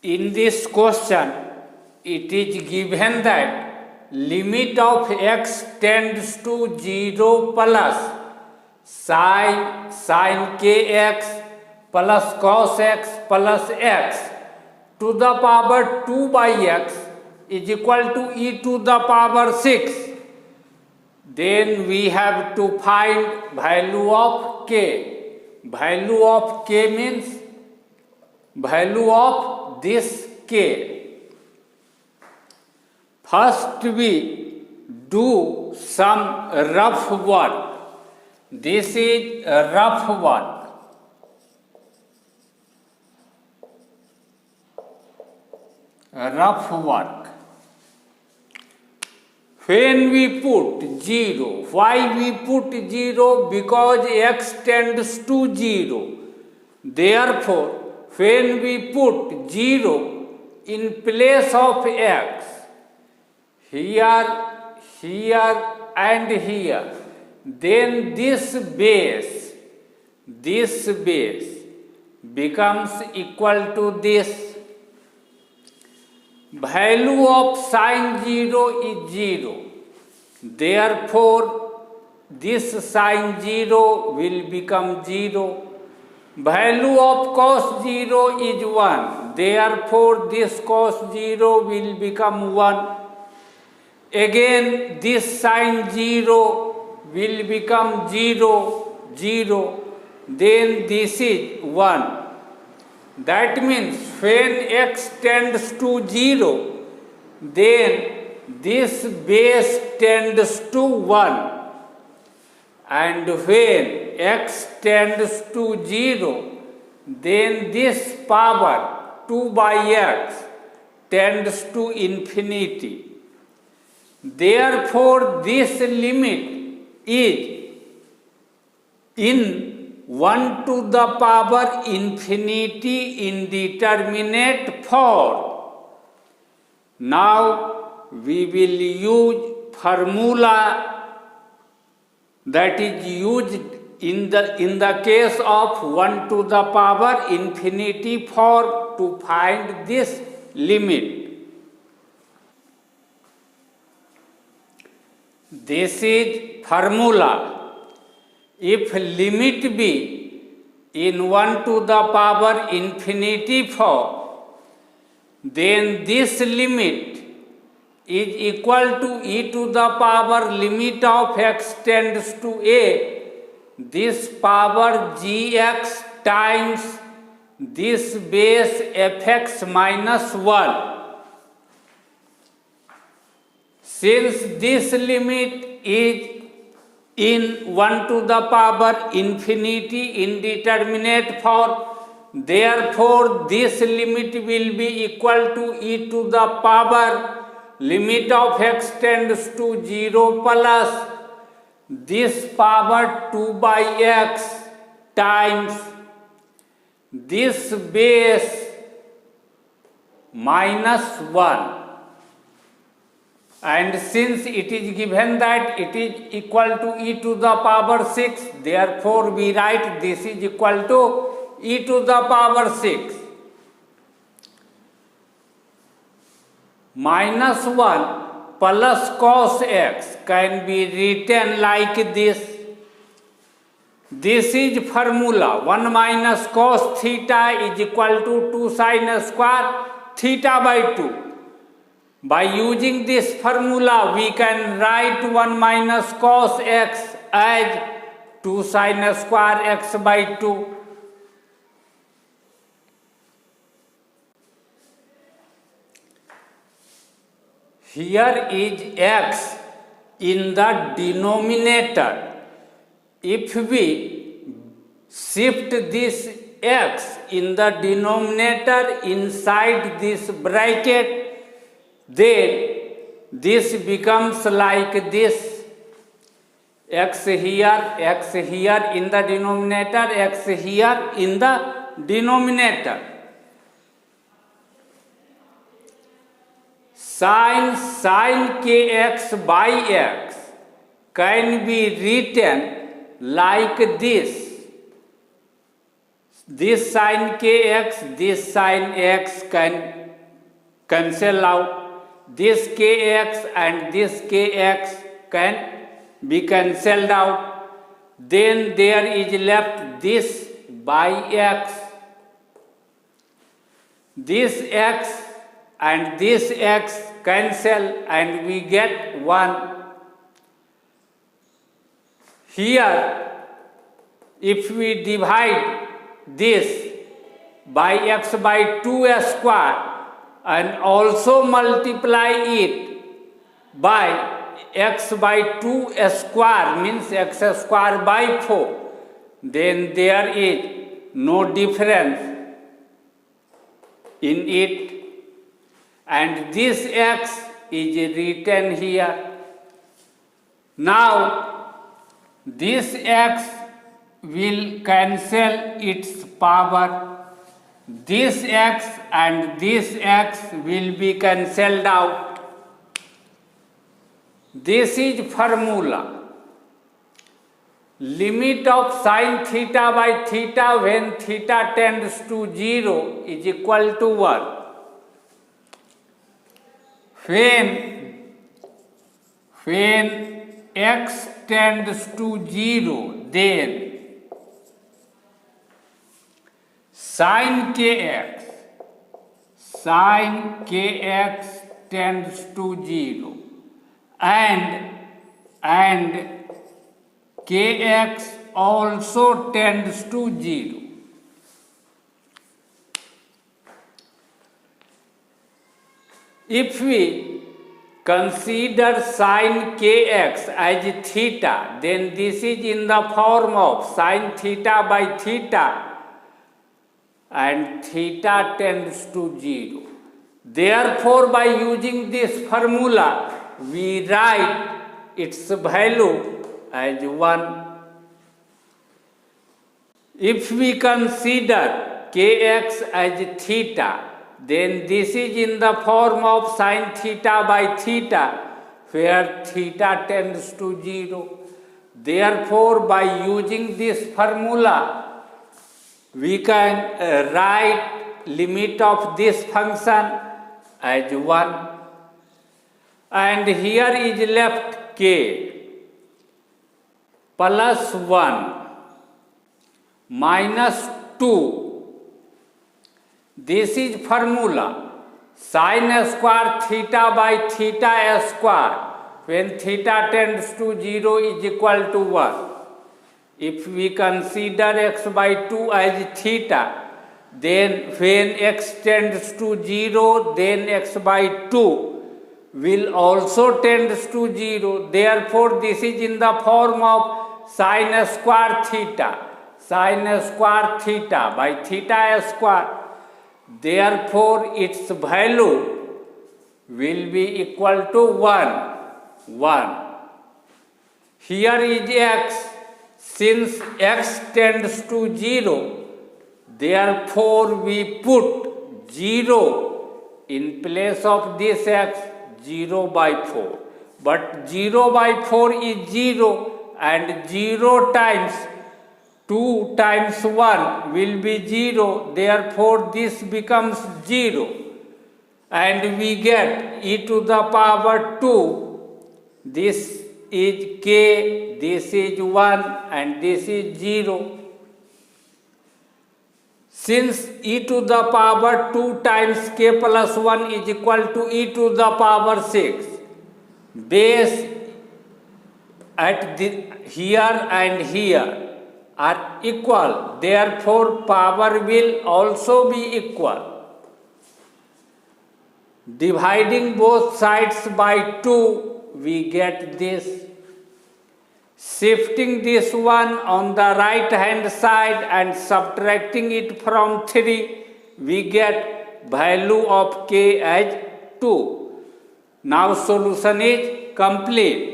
In this question, it is given that limit of x tends to 0 plus sin kx plus cos x plus x to the power 2 by x is equal to e to the power 6. Then we have to find value of k. Value of k means value of this k. First we do some rough work. This is rough work. Rough work. When we put 0, why we put 0? Because x tends to 0. Therefore, when we put 0 in place of x, here and here, then this base becomes equal to this. Value of sin 0 is 0. Therefore, this sin 0 will become 0. Value of cos 0 is 1. Therefore, this cos 0 will become 1. Again, this sin 0 will become 0. Then this is 1. That means when x tends to 0, then this base tends to 1. And when x tends to 0, then this power 2 by x tends to infinity. Therefore, this limit is in 1 to the power infinity indeterminate form. Now we will use formula that is used in the case of 1 to the power infinity form to find this limit. This is formula. If limit be in 1 to the power infinity form, then this limit is equal to e to the power limit of x tends to a, this power gx times this base fx minus 1. Since this limit is in 1 to the power infinity indeterminate form, therefore this limit will be equal to e to the power limit of x tends to 0 plus this power 2 by x times this base minus 1. And since it is given that it is equal to e to the power 6, therefore we write this is equal to e to the power 6. Minus 1 plus cos x can be written like this. This is formula 1 minus cos theta is equal to 2 sin square theta by 2. By using this formula, we can write 1 minus cos x as 2 sin square x by 2. Here is x in the denominator. If we shift this x in the denominator inside this bracket, then this becomes like this. X here in the denominator, x here in the denominator. Sin kx by x can be written like this. This sin kx, this sin x can cancel out. This kx and this kx can be cancelled out. Then there is left this by x. This x and this x cancel and we get 1. Here, if we divide this by x by 2 square and also multiply it by x by 2 square, means x square by 4, then there is no difference in it, and this x is written here. Now this x will cancel its power. This x and this x will be cancelled out. This is formula. Limit of sin theta by theta when theta tends to 0 is equal to 1. When x tends to 0, then sin kx tends to 0 and kx also tends to 0. If we consider sin kx as theta, then this is in the form of sin theta by theta and theta tends to 0. Therefore, by using this formula, we write its value as 1. If we consider kx as theta, then this is in the form of sin theta by theta, where theta tends to 0. Therefore, by using this formula, we can write limit of this function as 1. And here is left k plus 1 minus 2. This is formula sin square theta by theta square when theta tends to 0 is equal to 1. If we consider x by 2 as theta, then when x tends to 0, then x by 2 will also tends to 0. Therefore, this is in the form of sin square theta by theta square. Therefore, its value will be equal to 1. Here is x. Since x tends to 0, therefore we put 0 in place of this x, 0 by 4. But 0 by 4 is 0 and 0 times 2 times 1 will be 0. Therefore this becomes 0 and we get e to the power 2. This is k, this is 1 and this is 0. Since e to the power 2 times k plus 1 is equal to e to the power 6, base at here and here are equal, therefore power will also be equal. Dividing both sides by 2, we get this. Shifting this one on the right hand side and subtracting it from 3, we get value of k as 2. Now solution is complete.